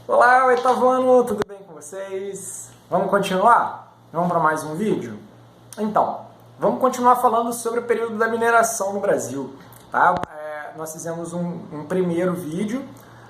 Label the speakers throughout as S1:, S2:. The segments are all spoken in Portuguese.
S1: Olá, oitavo ano, tudo bem com vocês? Vamos continuar? Vamos para mais um vídeo? Então, vamos continuar falando sobre o período da mineração no Brasil. Tá? Nós fizemos um primeiro vídeo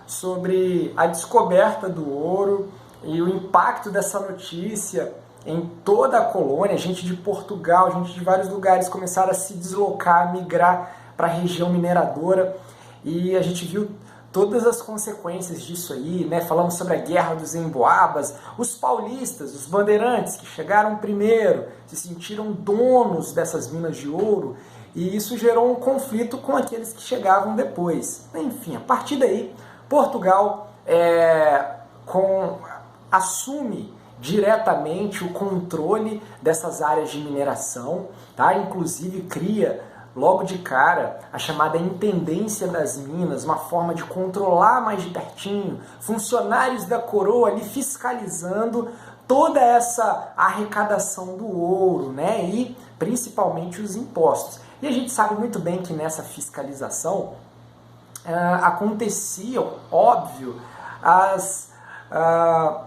S1: sobre a descoberta do ouro e o impacto dessa notícia em toda a colônia. Gente de Portugal, gente de vários lugares começaram a se deslocar, a migrar para a região mineradora, e a gente viu todas as consequências disso aí, né? Falamos sobre a Guerra dos Emboabas, os paulistas, os bandeirantes que chegaram primeiro, se sentiram donos dessas minas de ouro, e isso gerou um conflito com aqueles que chegavam depois. Enfim, a partir daí, Portugal assume diretamente o controle dessas áreas de mineração, tá? Inclusive cria logo de cara a chamada intendência das minas, uma forma de controlar mais de pertinho, funcionários da coroa ali fiscalizando toda essa arrecadação do ouro, né? E principalmente os impostos. E a gente sabe muito bem que nessa fiscalização aconteciam, óbvio,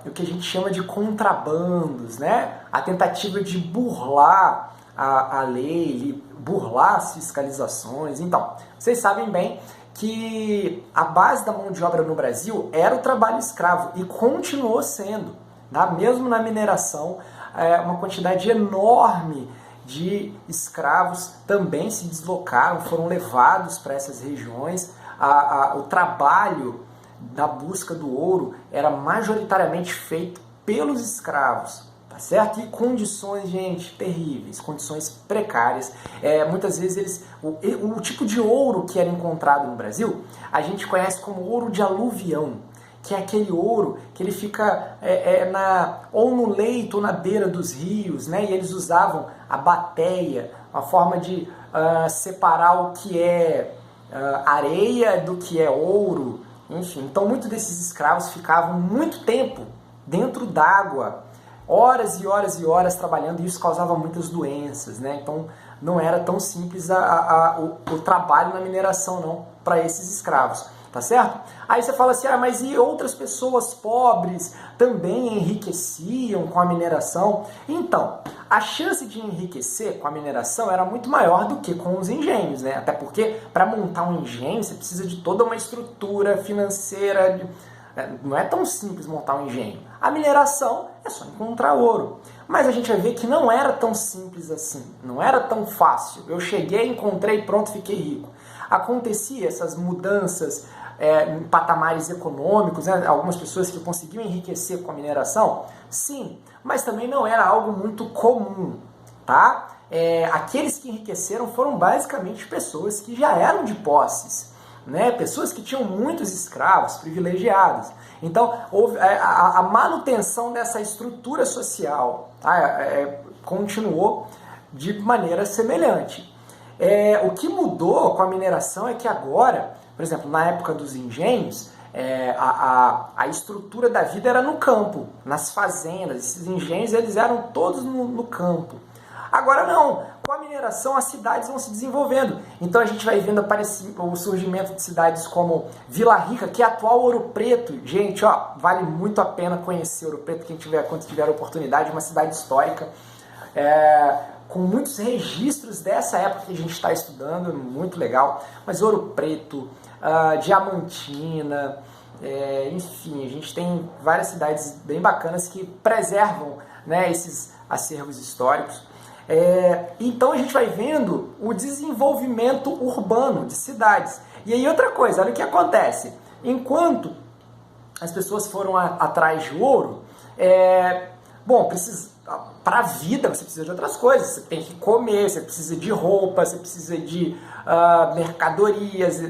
S1: o que a gente chama de contrabandos, né? A tentativa de burlar a lei, burlar as fiscalizações. Então, vocês sabem bem que a base da mão de obra no Brasil era o trabalho escravo e continuou sendo, tá? Mesmo na mineração, uma quantidade enorme de escravos também se deslocaram, foram levados para essas regiões. O trabalho da busca do ouro era majoritariamente feito pelos escravos. Tá certo? E condições, gente, terríveis, condições precárias. Muitas vezes o tipo de ouro que era encontrado no Brasil, a gente conhece como ouro de aluvião, que é aquele ouro que ele fica ou no leito ou na beira dos rios, né? E eles usavam a bateia, uma forma de separar o que é areia do que é ouro. Enfim, então muitos desses escravos ficavam muito tempo dentro d'água, horas e horas e horas trabalhando, e isso causava muitas doenças, né? Então não era tão simples o trabalho na mineração não, para esses escravos, tá certo? Aí você fala assim, mas e outras pessoas pobres também enriqueciam com a mineração? Então, a chance de enriquecer com a mineração era muito maior do que com os engenhos, né? Até porque para montar um engenho você precisa de toda uma estrutura financeira. Não é tão simples montar um engenho. A mineração é só encontrar ouro. Mas a gente vai ver que não era tão simples assim. Não era tão fácil. Eu cheguei, encontrei, pronto, fiquei rico. Acontecia essas mudanças em patamares econômicos, né? Algumas pessoas que conseguiam enriquecer com a mineração, sim, mas também não era algo muito comum, tá? Aqueles que enriqueceram foram basicamente pessoas que já eram de posses, né? Pessoas que tinham muitos escravos privilegiados. Então, houve a manutenção dessa estrutura social, tá? Continuou de maneira semelhante. O que mudou com a mineração é que agora, por exemplo, na época dos engenhos, a estrutura da vida era no campo, nas fazendas. Esses engenhos eles eram todos no campo. Agora não, com a mineração as cidades vão se desenvolvendo. Então a gente vai vendo o surgimento de cidades como Vila Rica, que é a atual Ouro Preto. Gente, vale muito a pena conhecer Ouro Preto, quando tiver a oportunidade, uma cidade histórica, com muitos registros dessa época que a gente está estudando, muito legal. Mas Ouro Preto, Diamantina, enfim, a gente tem várias cidades bem bacanas que preservam, né, esses acervos históricos. Então a gente vai vendo o desenvolvimento urbano de cidades. E aí outra coisa, olha o que acontece. Enquanto as pessoas foram atrás de ouro, para a vida você precisa de outras coisas. Você tem que comer, você precisa de roupa, você precisa de mercadorias,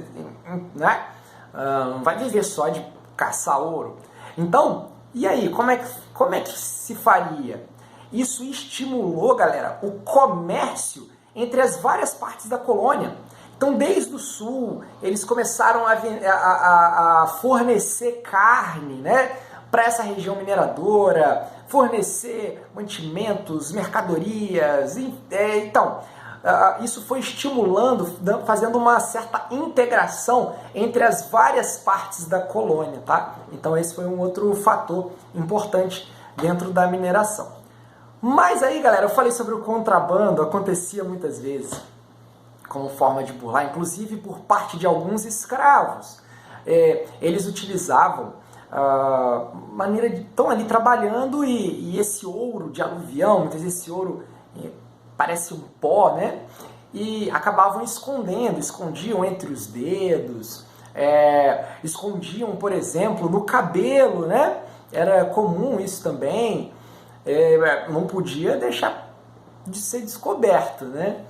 S1: né? Não vai viver só de caçar ouro. Então, e aí, como é que se faria? Isso estimulou, galera, o comércio entre as várias partes da colônia. Então, desde o sul, eles começaram a fornecer carne, né, para essa região mineradora, fornecer mantimentos, mercadorias. Então, isso foi estimulando, fazendo uma certa integração entre as várias partes da colônia, tá? Então esse foi um outro fator importante dentro da mineração. Mas aí, galera, eu falei sobre o contrabando, acontecia muitas vezes como forma de burlar, inclusive por parte de alguns escravos. Eles utilizavam maneira de estão ali trabalhando e esse ouro de aluvião, muitas vezes esse ouro parece um pó, né? E acabavam escondiam entre os dedos, escondiam, por exemplo, no cabelo, né? Era comum isso também, não podia deixar de ser descoberto, né?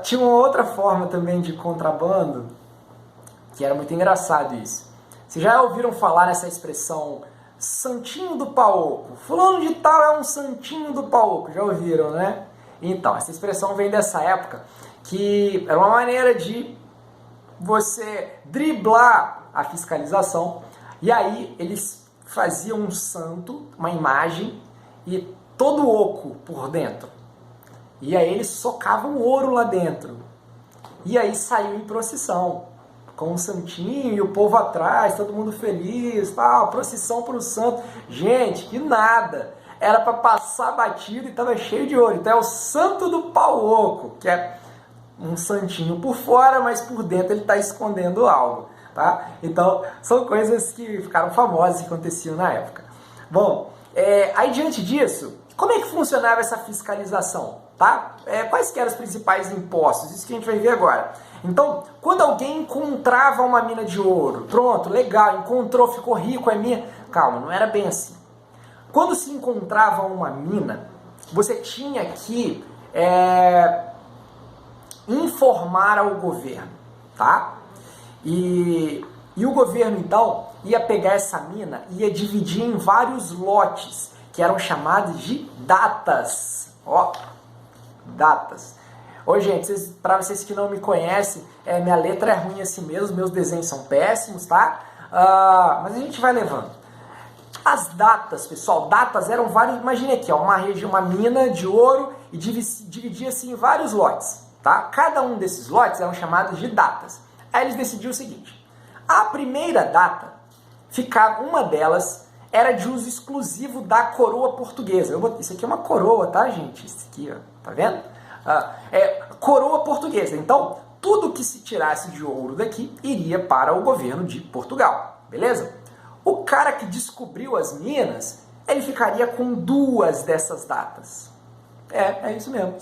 S1: Tinha uma outra forma também de contrabando, que era muito engraçado isso. Vocês já ouviram falar nessa expressão santinho do paoco? Fulano de tal é um santinho do paoco, já ouviram, né? Então, essa expressão vem dessa época, que era uma maneira de você driblar a fiscalização, e aí eles faziam um santo, uma imagem, e todo oco por dentro. E aí eles socavam ouro lá dentro. E aí saiu em procissão, com um santinho e o povo atrás, todo mundo feliz, tal, procissão para o santo. Gente, que nada! Era para passar batido e estava cheio de ouro. Então é o santo do pau oco, que é um santinho por fora, mas por dentro ele está escondendo algo, tá? Então são coisas que ficaram famosas e aconteciam na época. Bom, aí diante disso, como é que funcionava essa fiscalização? Tá? Quais que eram os principais impostos? Isso que a gente vai ver agora. Então, quando alguém encontrava uma mina de ouro, pronto, legal, encontrou, ficou rico, é minha. Calma, não era bem assim. Quando se encontrava uma mina, você tinha que informar ao governo, tá? E o governo, então, ia pegar essa mina e ia dividir em vários lotes, que eram chamados de datas. Ó, datas. Ô, gente, para vocês que não me conhecem, minha letra é ruim assim mesmo, meus desenhos são péssimos, tá? Mas a gente vai levando. As datas, pessoal, datas eram várias, imagine aqui, ó, uma mina de ouro e dividia-se em vários lotes, tá? Cada um desses lotes eram chamados de datas. Aí eles decidiram o seguinte, a primeira data, uma delas era de uso exclusivo da coroa portuguesa. Isso aqui é uma coroa, tá, gente? Isso aqui, ó, tá vendo? Coroa portuguesa. Então, tudo que se tirasse de ouro daqui iria para o governo de Portugal, beleza? O cara que descobriu as minas, ele ficaria com 2 dessas datas. É isso mesmo.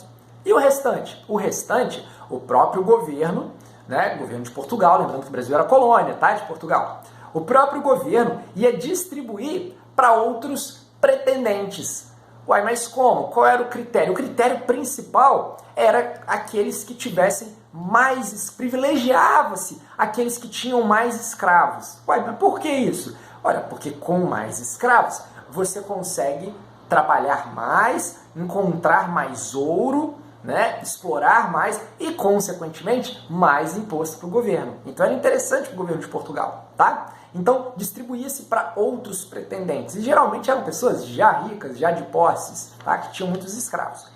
S1: E o restante? O restante, o próprio governo, né? Governo de Portugal, lembrando que o Brasil era colônia, tá? De Portugal. O próprio governo ia distribuir para outros pretendentes. Uai, mas como? Qual era o critério? O critério principal era aqueles que tivessem mais, privilegiava-se aqueles que tinham mais escravos. Uai, mas por que isso? Olha, porque com mais escravos você consegue trabalhar mais, encontrar mais ouro, né, explorar mais e, consequentemente, mais imposto para o governo. Então era interessante para o governo de Portugal, tá? Então distribuía-se para outros pretendentes. E geralmente eram pessoas já ricas, já de posses, tá? Que tinham muitos escravos.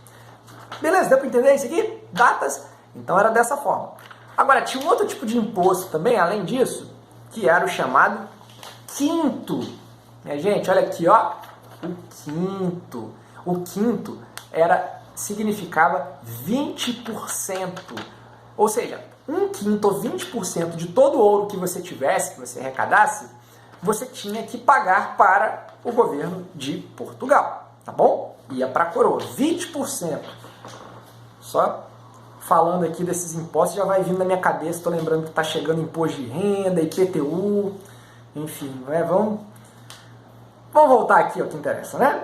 S1: Beleza, deu para entender isso aqui? Datas? Então era dessa forma. Agora, tinha um outro tipo de imposto também, além disso, que era o chamado quinto. Minha gente, olha aqui, ó. O quinto. O quinto significava 20%. Ou seja, 1/5 ou 20% de todo o ouro que você tivesse, que você arrecadasse, você tinha que pagar para o governo de Portugal, tá bom? Ia para a coroa, 20%. Só falando aqui desses impostos já vai vindo na minha cabeça, estou lembrando que está chegando imposto de renda, IPTU, enfim, né? Vamos voltar aqui ao que interessa, né?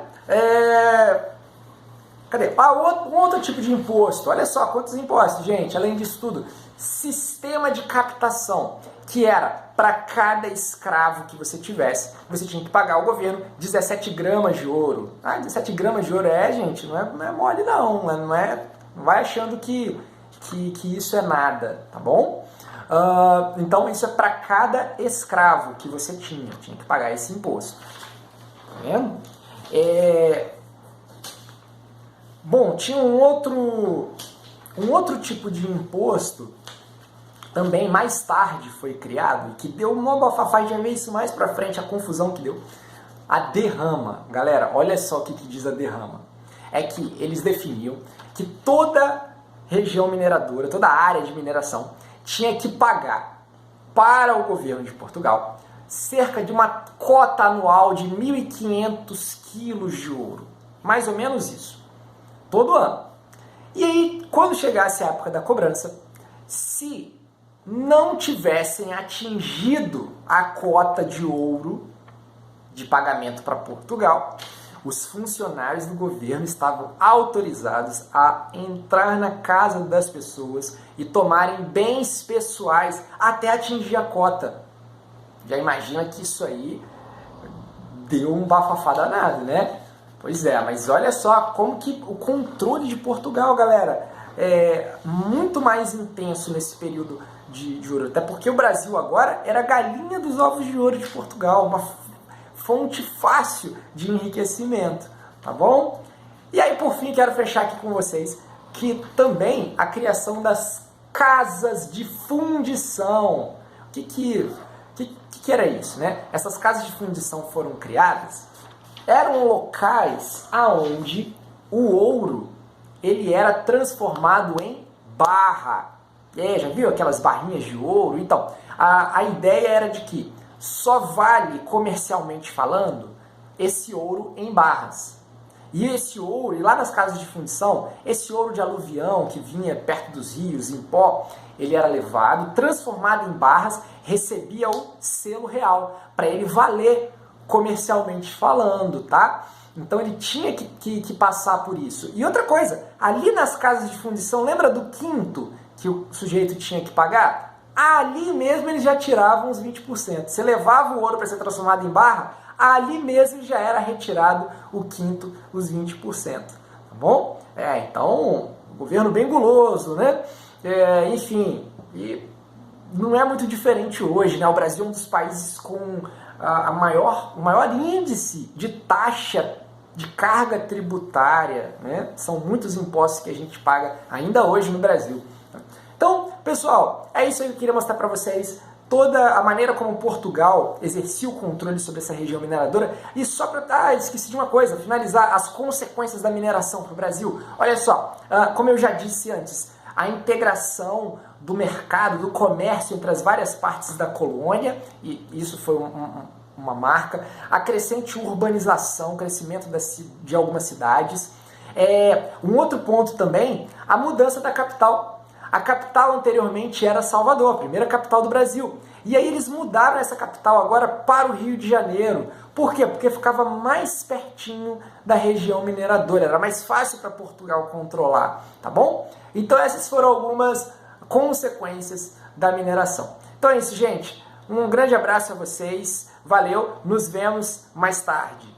S1: Cadê? Um outro tipo de imposto. Olha só quantos impostos, gente. Além disso tudo, sistema de captação, que era para cada escravo que você tivesse, você tinha que pagar ao governo 17 gramas de ouro. 17 gramas de ouro gente, não é mole não. Não vai achando que isso é nada, tá bom? Então isso é para cada escravo que você tinha que pagar esse imposto. Tá vendo? Bom, tinha um outro Um outro tipo de imposto também mais tarde foi criado e que deu uma bafafá, a gente vai ver isso mais pra frente, a confusão que deu. A derrama. Galera, olha só o que diz a derrama. É que eles definiam que toda região mineradora, toda área de mineração, tinha que pagar para o governo de Portugal cerca de uma cota anual de 1.500 quilos de ouro. Mais ou menos isso. Todo ano. E aí, quando chegasse a época da cobrança, se não tivessem atingido a cota de ouro de pagamento para Portugal, os funcionários do governo estavam autorizados a entrar na casa das pessoas e tomarem bens pessoais até atingir a cota. Já imagina que isso aí deu um bafafá danado, né? Pois é, mas olha só como que o controle de Portugal, galera, é muito mais intenso nesse período de ouro. Até porque o Brasil agora era a galinha dos ovos de ouro de Portugal, uma fonte fácil de enriquecimento, tá bom? E aí, por fim, quero fechar aqui com vocês que também a criação das casas de fundição. O que era isso, né? Essas casas de fundição foram criadas, eram locais aonde o ouro ele era transformado em barra. Já viu aquelas barrinhas de ouro? Então, a ideia era de que só vale, comercialmente falando, esse ouro em barras. E esse ouro, e lá nas casas de fundição, esse ouro de aluvião que vinha perto dos rios, em pó, ele era levado, transformado em barras, recebia o selo real, para ele valer comercialmente falando, tá? Então ele tinha que passar por isso. E outra coisa, ali nas casas de fundição, lembra do quinto que o sujeito tinha que pagar? Ali mesmo eles já tiravam os 20%. Você levava o ouro para ser transformado em barra, ali mesmo já era retirado o quinto, os 20%. Tá bom? Então, governo bem guloso, né? Enfim, e não é muito diferente hoje, né? O Brasil é um dos países com o maior índice de taxa de carga tributária, né? São muitos impostos que a gente paga ainda hoje no Brasil. Então, pessoal, é isso aí que eu queria mostrar para vocês, toda a maneira como Portugal exercia o controle sobre essa região mineradora. E só para... esqueci de uma coisa, finalizar as consequências da mineração para o Brasil. Olha só, como eu já disse antes, a integração do mercado, do comércio entre as várias partes da colônia, e isso foi uma marca, a crescente urbanização, crescimento de algumas cidades. Um outro ponto também, a mudança da capital. A capital anteriormente era Salvador, a primeira capital do Brasil. E aí eles mudaram essa capital agora para o Rio de Janeiro. Por quê? Porque ficava mais pertinho da região mineradora, era mais fácil para Portugal controlar, tá bom? Então essas foram algumas consequências da mineração. Então é isso, gente. Um grande abraço a vocês, valeu, nos vemos mais tarde.